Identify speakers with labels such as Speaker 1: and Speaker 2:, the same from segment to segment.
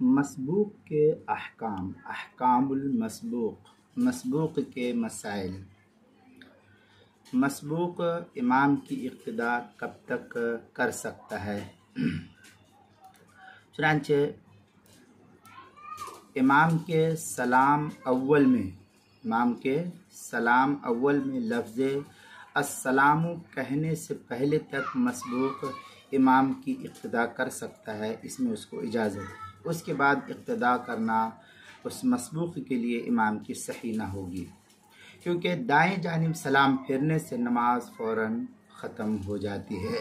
Speaker 1: مسبوق کے احکام، احکام المسبوق، مسبوق کے مسائل۔ مسبوق امام کی اقتداء کب تک کر سکتا ہے؟ چنانچہ امام کے سلام اول میں لفظ السلام کہنے سے پہلے تک مسبوق امام کی اقتداء کر سکتا ہے، اس میں اس کو اجازت ہے۔ اس کے بعد اقتداء کرنا اس مسبوق کے لیے امام کی صحیح نہ ہوگی، کیونکہ دائیں جانب سلام پھیرنے سے نماز فوراً ختم ہو جاتی ہے۔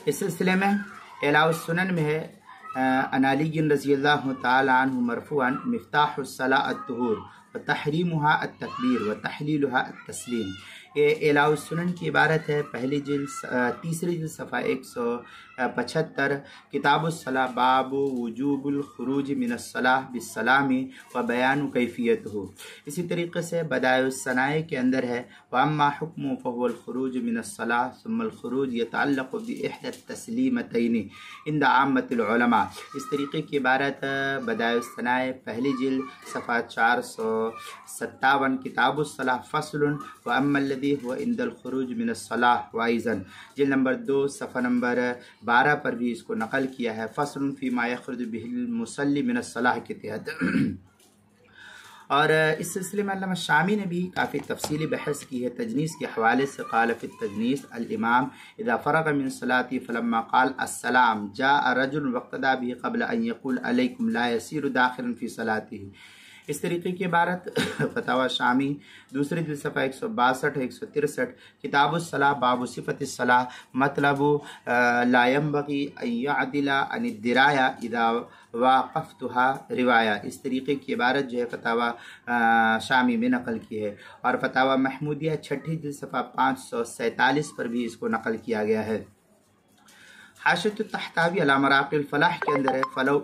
Speaker 1: اس سلسلے میں اعلاء السنن میں ہے عن علی رضی اللہ تعالی عنہ مرفوعاً مفتاح الصلاۃ الطہور وتحریمها التکبیر وتحلیلها التسلیم۔ یہ اعلاء السنن کی عبارت ہے، پہلی جلد تیسری جلد صفحہ 175، کتاب الصلاۃ، باب وجوب الخروج من الصلاۃ بالسلام وبیان کیفیتہ۔ اسی طریقے سے بدائع الصنائع کے اندر ہے، واما حکم فهو الخروج من الصلاۃ ثم الخروج يتعلق باحدى التسلیمتین عند عامة العلماء۔ اس طریقے کی عبارت بدائع الصنائع پہلی جلد صفحہ 457، کتاب الصلاۃ، فصل واما الذي هو عند الخروج من الصلاۃ، وائزن جلد نمبر 2 صفحہ نمبر 12 پر بھی اس کو نقل کیا ہے، فصل فيما يخرج به المصلي من الصلاۃ کے تحت۔ اور اس سلسلے میں علامہ شامی نے بھی کافی تفصیلی بحث کی ہے تجنیس کے حوالے سے۔ قال فی التجنیس الامام اذا فرغ من صلاته فلما قال السلام جاء رجل واقتدى به قبل ان يقول علیکم لا يسير داخلا في صلاته۔ اس طریقے کی عبارت فتاوی شامی دوسری جلد صفحہ 162 163، کتاب الصلاۃ، باب صفت الصلاۃ، مطلب لا ينبغي ان يعدل عن الدرايه اذا واقفتها روايہ۔ اس طریقے کی عبارت جو ہے فتاوی شامی میں نقل کی ہے، اور فتاوی محمودیہ چھٹی جلد صفحہ 547 پر بھی اس کو نقل کیا گیا ہے۔ حاشیۃ الطحطاوی علی مراقی الفلاح کے اندر ہے، فلو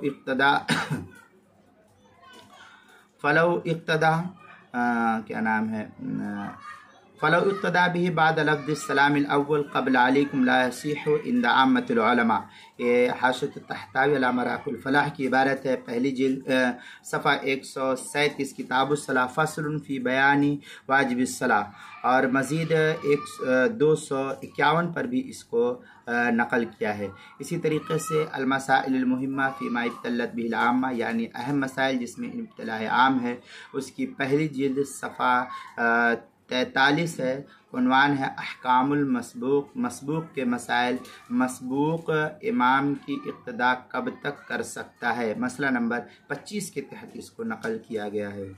Speaker 1: اقتدا به بعد لفظ السلام الاول قبل علیکم لا یصح عند عامة العلماء۔ یہ حاشیۃ الطحطاوی علی مراقی الفلاح کی عبارت ہے، پہلی جلد صفحہ 137، کتاب الصلاۃ، فصل فی بیان واجب الصلاۃ، اور مزید 251 پر بھی اس کو نقل کیا ہے۔ اسی طریقے سے المسائل المہمہ فیما ابتلت به العامہ، یعنی اہم مسائل جس میں ابتلاء عام ہے، اس کی پہلی جلد صفحہ 43 ہے، عنوان ہے احکام المسبوق، مسبوق کے مسائل۔ مسبوق امام کی اقتداء کب تک کر سکتا ہے، مسئلہ نمبر 25 کے تحت اس کو نقل کیا گیا ہے۔